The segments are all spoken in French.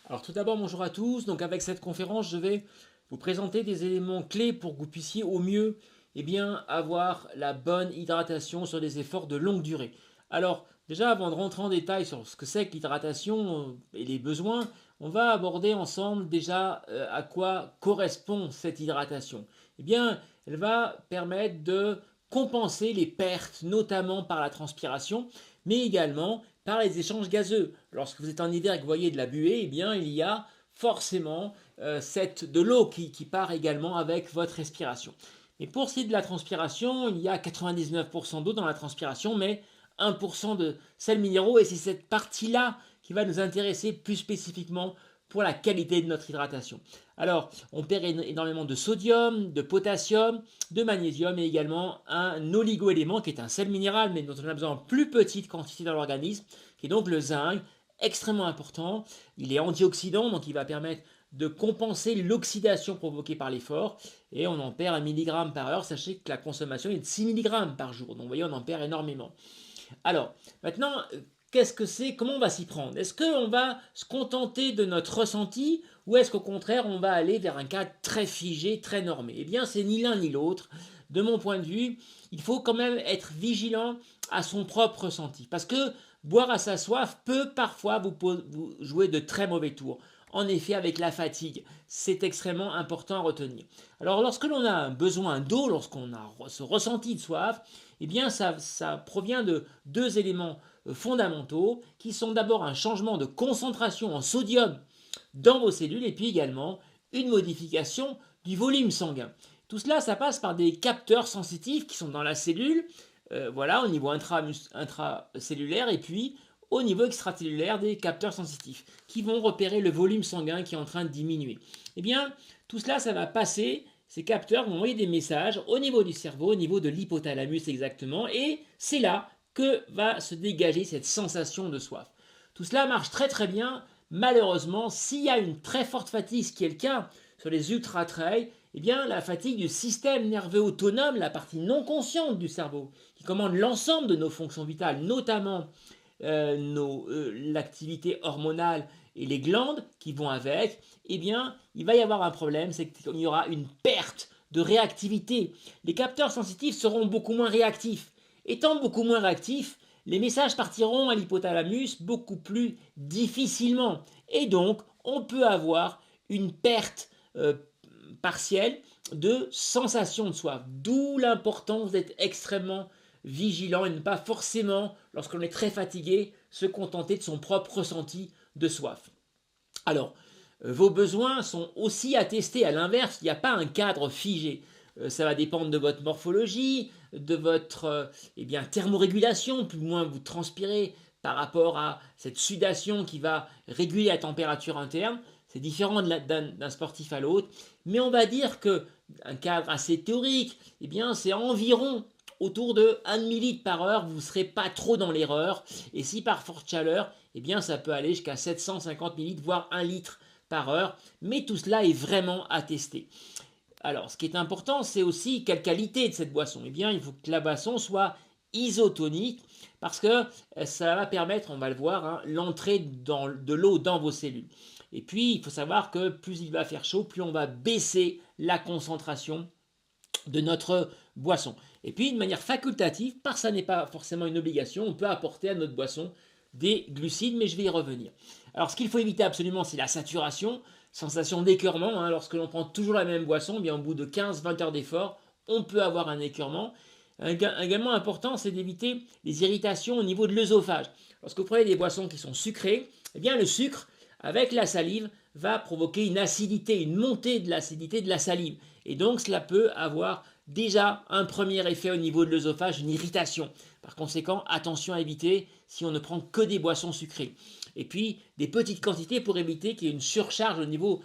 Alors tout d'abord, bonjour à tous. Donc avec cette conférence, je vais vous présenter des éléments clés pour que vous puissiez au mieux avoir la bonne hydratation sur des efforts de longue durée. Alors déjà, avant de rentrer en détail sur ce que c'est que l'hydratation et les besoins, on va aborder ensemble déjà à quoi correspond cette hydratation. Eh bien, elle va permettre de compenser les pertes, notamment par la transpiration, mais également par les échanges gazeux. Lorsque vous êtes en hiver et que vous voyez de la buée, eh bien, il y a forcément de l'eau qui part également avec votre respiration. Mais pour ce qui est de la transpiration, il y a 99% d'eau dans la transpiration, mais 1% de sels minéraux, et c'est cette partie-là qui va nous intéresser plus spécifiquement pour la qualité de notre hydratation. Alors, on perd énormément de sodium, de potassium, de magnésium et également un oligoélément qui est un sel minéral, mais dont on a besoin en plus petite quantité dans l'organisme, qui est donc le zinc, extrêmement important. Il est antioxydant, donc il va permettre de compenser l'oxydation provoquée par l'effort, et on en perd 1 mg par heure. Sachez que la consommation est de 6 mg par jour, donc vous voyez, on en perd énormément. Alors, maintenant, qu'est-ce que c'est? Comment on va s'y prendre? Est-ce qu'on va se contenter de notre ressenti ou est-ce qu'au contraire, on va aller vers un cadre très figé, très normé? Eh bien, c'est ni l'un ni l'autre. De mon point de vue, il faut quand même être vigilant à son propre ressenti. Parce que boire à sa soif peut parfois vous jouer de très mauvais tours. En effet, avec la fatigue, c'est extrêmement important à retenir. Alors, lorsque l'on a un besoin d'eau, lorsqu'on a ce ressenti de soif, eh bien, ça provient de deux éléments fondamentaux qui sont d'abord un changement de concentration en sodium dans vos cellules et puis également une modification du volume sanguin. Tout cela, ça passe par des capteurs sensitifs qui sont dans la cellule, voilà, au niveau intracellulaire et puis au niveau extracellulaire des capteurs sensitifs qui vont repérer le volume sanguin qui est en train de diminuer. Eh bien, tout cela, ça va passer. Ces capteurs vont envoyer des messages au niveau du cerveau, au niveau de l'hypothalamus exactement, et c'est là que va se dégager cette sensation de soif. Tout cela marche très très bien. Malheureusement, s'il y a une très forte fatigue, ce qui est le cas sur les ultra-trails, eh bien la fatigue du système nerveux autonome, la partie non consciente du cerveau, qui commande l'ensemble de nos fonctions vitales, notamment l'activité hormonale et les glandes qui vont avec, eh bien, il va y avoir un problème, c'est qu'il y aura une perte de réactivité. Les capteurs sensitifs seront beaucoup moins réactifs. Étant beaucoup moins réactifs, les messages partiront à l'hypothalamus beaucoup plus difficilement. Et donc, on peut avoir une perte partielle de sensation de soif. D'où l'importance d'être extrêmement vigilant et ne pas forcément, lorsqu'on est très fatigué, se contenter de son propre ressenti de soif. Alors, vos besoins sont aussi attestés. À l'inverse, il n'y a pas un cadre figé. Ça va dépendre de votre morphologie, de votre thermorégulation, plus ou moins vous transpirez par rapport à cette sudation qui va réguler la température interne. C'est différent d'un sportif à l'autre. Mais on va dire qu'un cadre assez théorique, eh bien, c'est environ autour de 1 ml par heure, vous ne serez pas trop dans l'erreur. Et si par forte chaleur, eh bien, ça peut aller jusqu'à 750 ml, voire 1 litre par heure. Mais tout cela est vraiment attesté. Alors, ce qui est important, c'est aussi quelle qualité de cette boisson. Eh bien, il faut que la boisson soit isotonique parce que ça va permettre, on va le voir, hein, l'entrée de l'eau dans vos cellules. Et puis, il faut savoir que plus il va faire chaud, plus on va baisser la concentration de notre boisson. Et puis, de manière facultative, parce que ça n'est pas forcément une obligation, on peut apporter à notre boisson des glucides, mais je vais y revenir. Alors, ce qu'il faut éviter absolument, c'est la saturation, sensation d'écœurement. Hein, lorsque l'on prend toujours la même boisson, bien au bout de 15-20 heures d'effort, on peut avoir un écœurement. Également important, c'est d'éviter les irritations au niveau de l'œsophage. Lorsque vous prenez des boissons qui sont sucrées, eh bien le sucre, avec la salive, va provoquer une acidité, une montée de l'acidité de la salive. Et donc cela peut avoir déjà un premier effet au niveau de l'œsophage, une irritation. Par conséquent, attention à éviter si on ne prend que des boissons sucrées. Et puis des petites quantités pour éviter qu'il y ait une surcharge au niveau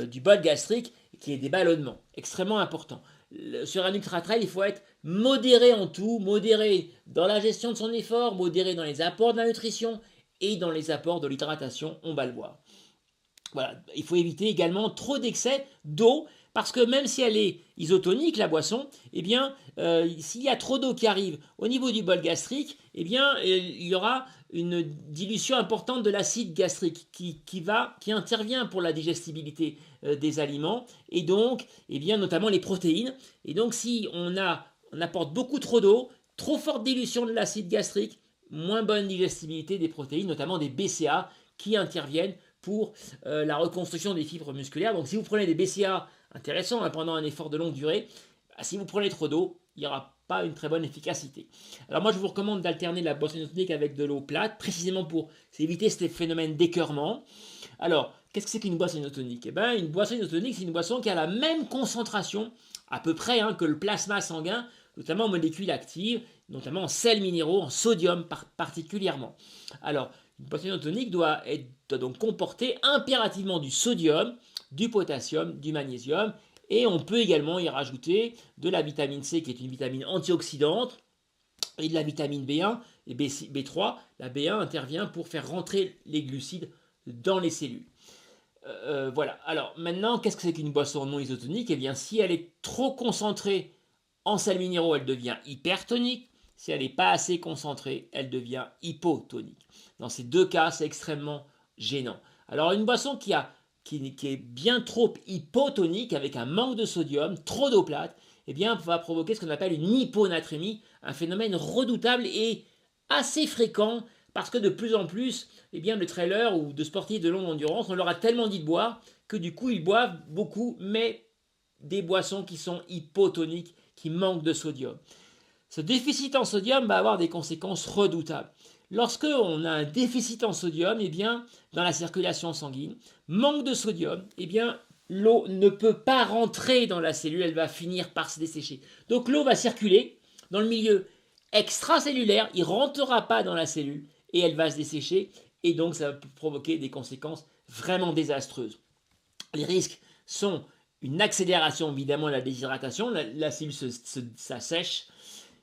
du bol gastrique et qu'il y ait des ballonnements. Extrêmement important. Sur un ultra trail, il faut être modéré en tout, modéré dans la gestion de son effort, modéré dans les apports de la nutrition et dans les apports de l'hydratation, on va le voir. Voilà, il faut éviter également trop d'excès d'eau parce que même si elle est isotonique, la boisson, eh bien, s'il y a trop d'eau qui arrive au niveau du bol gastrique, eh bien, il y aura une dilution importante de l'acide gastrique qui intervient pour la digestibilité des aliments et donc, eh bien, notamment les protéines. Et donc, si on apporte beaucoup trop d'eau, trop forte dilution de l'acide gastrique, moins bonne digestibilité des protéines, notamment des BCA qui interviennent pour la reconstruction des fibres musculaires. Donc, si vous prenez des BCA intéressants pendant un effort de longue durée, si vous prenez trop d'eau, il n'y aura pas une très bonne efficacité. Alors moi je vous recommande d'alterner la boisson isotonique avec de l'eau plate, précisément pour éviter ces phénomènes d'écœurement. Alors, qu'est-ce que c'est qu'une boisson isotonique? Eh bien, une boisson isotonique, c'est une boisson qui a la même concentration, à peu près, que le plasma sanguin, notamment en molécules actives, notamment en sels minéraux, en sodium particulièrement. Alors, une boisson isotonique doit donc comporter impérativement du sodium, du potassium, du magnésium, et on peut également y rajouter de la vitamine C qui est une vitamine antioxydante et de la vitamine B1 et B3. La B1 intervient pour faire rentrer les glucides dans les cellules. Voilà. Alors maintenant, qu'est-ce que c'est qu'une boisson non isotonique? Eh bien, si elle est trop concentrée en sels minéraux, elle devient hypertonique. Si elle n'est pas assez concentrée, elle devient hypotonique. Dans ces deux cas, c'est extrêmement gênant. Alors une boisson qui est bien trop hypotonique, avec un manque de sodium, trop d'eau plate, eh bien, va provoquer ce qu'on appelle une hyponatrémie, un phénomène redoutable et assez fréquent, parce que de plus en plus, eh bien, de trailers ou de sportifs de longue endurance, on leur a tellement dit de boire, que du coup, ils boivent beaucoup, mais des boissons qui sont hypotoniques, qui manquent de sodium. Ce déficit en sodium va avoir des conséquences redoutables. Lorsque on a un déficit en sodium, eh bien, dans la circulation sanguine, manque de sodium, eh bien, l'eau ne peut pas rentrer dans la cellule, elle va finir par se dessécher. Donc l'eau va circuler dans le milieu extracellulaire, il ne rentrera pas dans la cellule et elle va se dessécher et donc ça va provoquer des conséquences vraiment désastreuses. Les risques sont une accélération évidemment de la déshydratation, la cellule s'assèche,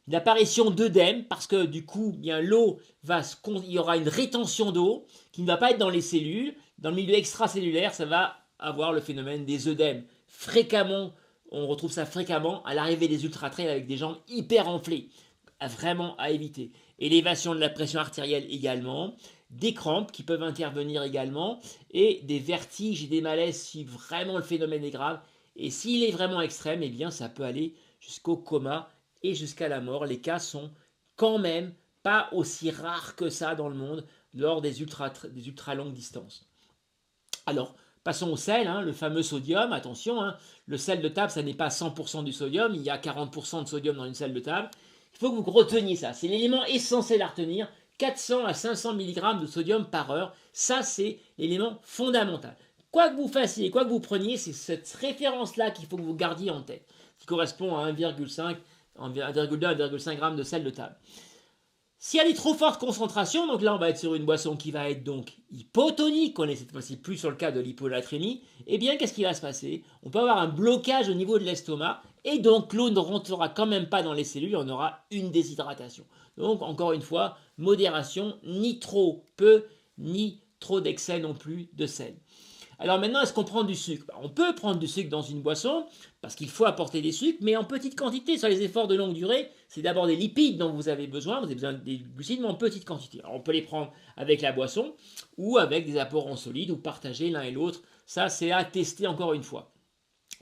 l'apparition d'œdème, parce que du coup, bien l'eau il y aura une rétention d'eau qui ne va pas être dans les cellules. Dans le milieu extracellulaire, ça va avoir le phénomène des œdèmes. Fréquemment, on retrouve ça fréquemment à l'arrivée des ultra-trails avec des jambes hyper enflées. Vraiment à éviter. Élévation de la pression artérielle également, des crampes qui peuvent intervenir également, et des vertiges et des malaises si vraiment le phénomène est grave. Et s'il est vraiment extrême, eh bien ça peut aller jusqu'au coma et jusqu'à la mort. Les cas sont quand même pas aussi rares que ça dans le monde lors des ultra longues distances. Alors, passons au sel, le fameux sodium. Attention, le sel de table, ça n'est pas 100% du sodium. Il y a 40% de sodium dans une sel de table. Il faut que vous reteniez ça. C'est l'élément essentiel à retenir. 400 à 500 mg de sodium par heure. Ça, c'est l'élément fondamental. Quoi que vous fassiez, quoi que vous preniez, c'est cette référence-là qu'il faut que vous gardiez en tête, qui correspond à 1,2 à 1,5 g de sel de table. Si elle est trop forte concentration, donc là on va être sur une boisson qui va être donc hypotonique, on est cette fois-ci plus sur le cas de l'hyponatrémie, eh bien qu'est-ce qui va se passer? On peut avoir un blocage au niveau de l'estomac et donc l'eau ne rentrera quand même pas dans les cellules, on aura une déshydratation. Donc encore une fois, modération, ni trop peu, ni trop d'excès non plus de sel. Alors maintenant, est-ce qu'on prend du sucre? On peut prendre du sucre dans une boisson, parce qu'il faut apporter des sucres, mais en petite quantité. Sur les efforts de longue durée, c'est d'abord des lipides dont vous avez besoin des glucides, mais en petite quantité. Alors on peut les prendre avec la boisson, ou avec des apports en solide, ou partager l'un et l'autre. Ça, c'est à tester encore une fois.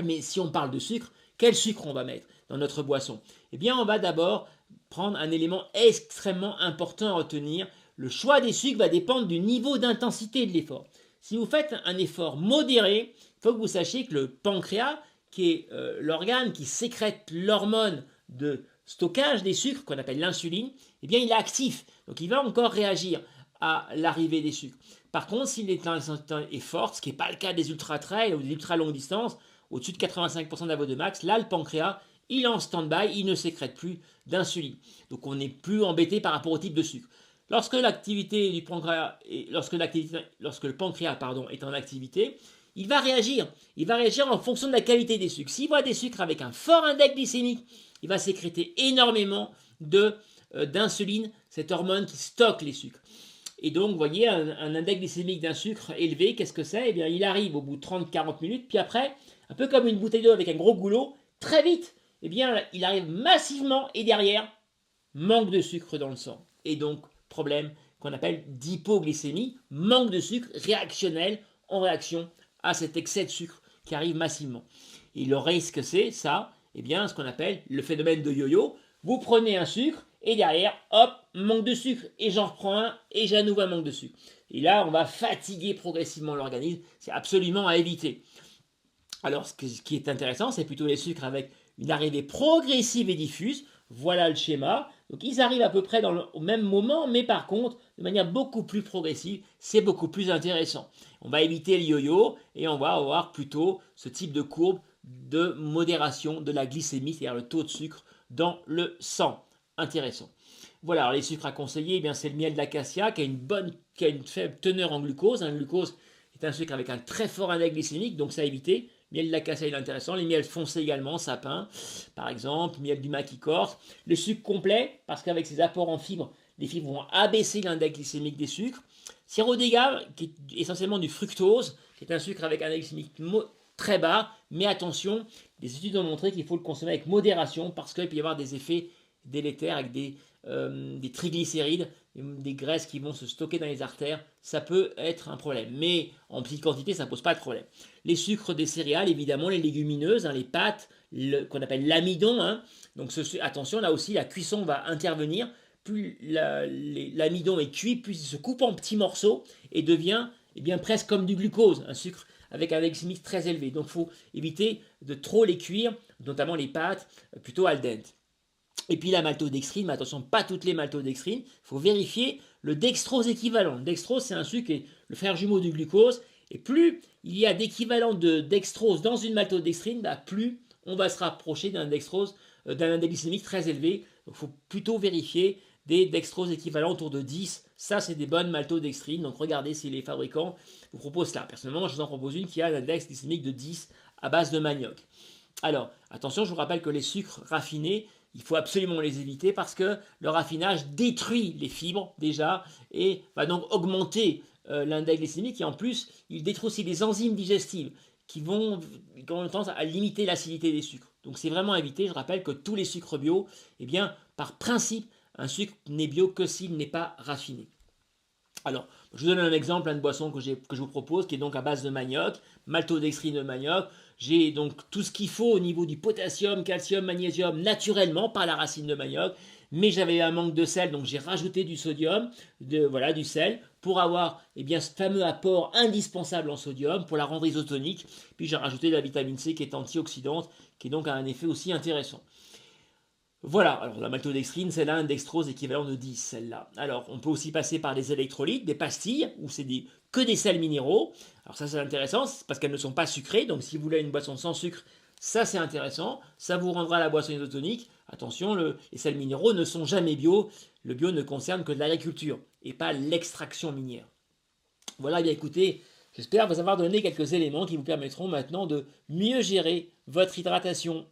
Mais si on parle de sucre, quel sucre on va mettre dans notre boisson? Eh bien, on va d'abord prendre un élément extrêmement important à retenir. Le choix des sucres va dépendre du niveau d'intensité de l'effort. Si vous faites un effort modéré, il faut que vous sachiez que le pancréas, qui est l'organe qui sécrète l'hormone de stockage des sucres, qu'on appelle l'insuline, eh bien il est actif. Donc il va encore réagir à l'arrivée des sucres. Par contre, si l'intensité est forte, ce qui n'est pas le cas des ultra-trails ou des ultra-longues distances, au-dessus de 85% de max, là le pancréas, il est en stand-by, il ne sécrète plus d'insuline. Donc on n'est plus embêté par rapport au type de sucre. Lorsque l'activité du pancréas, lorsque le pancréas est en activité, il va réagir. Il va réagir en fonction de la qualité des sucres. S'il voit des sucres avec un fort index glycémique, il va sécréter énormément d'insuline, cette hormone qui stocke les sucres. Et donc, vous voyez, un index glycémique d'un sucre élevé, qu'est-ce que c'est? Eh bien, il arrive au bout de 30-40 minutes, puis après, un peu comme une bouteille d'eau avec un gros goulot, très vite, eh bien, il arrive massivement, et derrière, manque de sucre dans le sang. Et donc, problème qu'on appelle d'hypoglycémie, manque de sucre réactionnel en réaction à cet excès de sucre qui arrive massivement. Et le risque, c'est ça, eh bien, ce qu'on appelle le phénomène de yo-yo. Vous prenez un sucre et derrière, hop, manque de sucre. Et j'en reprends un et j'ai à nouveau un manque de sucre. Et là, on va fatiguer progressivement l'organisme. C'est absolument à éviter. Alors, ce qui est intéressant, c'est plutôt les sucres avec une arrivée progressive et diffuse. Voilà le schéma. Donc, ils arrivent à peu près au même moment, mais par contre, de manière beaucoup plus progressive. C'est beaucoup plus intéressant. On va éviter le yo-yo et on va avoir plutôt ce type de courbe de modération de la glycémie, c'est-à-dire le taux de sucre dans le sang. Intéressant. Voilà, alors les sucres à conseiller, eh bien c'est le miel d'acacia qui a une faible teneur en glucose. Un glucose est un sucre avec un très fort index glycémique, donc ça à éviter. Miel d'acacia, il est intéressant. Les miels foncés également, sapin, par exemple, miel du maquis corse. Le sucre complet, parce qu'avec ses apports en fibres, les fibres vont abaisser l'index glycémique des sucres. Sirop d'agave, qui est essentiellement du fructose, qui est un sucre avec un index glycémique très bas, mais attention, des études ont montré qu'il faut le consommer avec modération parce qu'il peut y avoir des effets délétères avec des triglycérides, des graisses qui vont se stocker dans les artères. Ça peut être un problème, mais en petite quantité, ça ne pose pas de problème. Les sucres des céréales, évidemment, les légumineuses, les pâtes, qu'on appelle l'amidon. Donc attention, là aussi, la cuisson va intervenir. Plus l'amidon est cuit, plus il se coupe en petits morceaux et devient bien, presque comme du glucose, un sucre avec un index glycémique très élevé. Donc il faut éviter de trop les cuire, notamment les pâtes, plutôt al dente. Et puis la maltodextrine, mais attention, pas toutes les maltodextrines. Il faut vérifier le dextrose équivalent. Le dextrose, c'est un sucre qui est le frère jumeau du glucose. Et plus il y a d'équivalent de dextrose dans une maltodextrine, plus on va se rapprocher d'un dextrose, d'un index glycémique très élevé. Donc il faut plutôt vérifier des dextroses équivalents autour de 10. Ça, c'est des bonnes maltodextrines. Donc regardez si les fabricants vous proposent ça. Personnellement, je vous en propose une qui a un index glycémique de 10 à base de manioc. Alors, attention, je vous rappelle que les sucres raffinés, il faut absolument les éviter parce que le raffinage détruit les fibres déjà et va donc augmenter l'index glycémique et en plus, il détruit aussi les enzymes digestives qui ont tendance à limiter l'acidité des sucres. Donc c'est vraiment à éviter. Je rappelle que tous les sucres bio, eh bien, par principe, un sucre n'est bio que s'il n'est pas raffiné. Alors, je vous donne un exemple de boisson que je vous propose, qui est donc à base de manioc, maltodextrine de manioc. J'ai donc tout ce qu'il faut au niveau du potassium, calcium, magnésium, naturellement par la racine de manioc. Mais j'avais un manque de sel, donc j'ai rajouté du sodium, du sel, pour avoir ce fameux apport indispensable en sodium, pour la rendre isotonique. Puis j'ai rajouté de la vitamine C qui est antioxydante, qui donc a un effet aussi intéressant. Voilà, alors la maltodextrine, c'est là un dextrose équivalent de 10, celle-là. Alors, on peut aussi passer par des électrolytes, des pastilles, où c'est que des sels minéraux. Alors ça, c'est intéressant, parce qu'elles ne sont pas sucrées, donc si vous voulez une boisson sans sucre, ça c'est intéressant, ça vous rendra la boisson isotonique. Attention, les sels minéraux ne sont jamais bio, le bio ne concerne que de l'agriculture, et pas l'extraction minière. Voilà, bien écoutez, j'espère vous avoir donné quelques éléments qui vous permettront maintenant de mieux gérer votre hydratation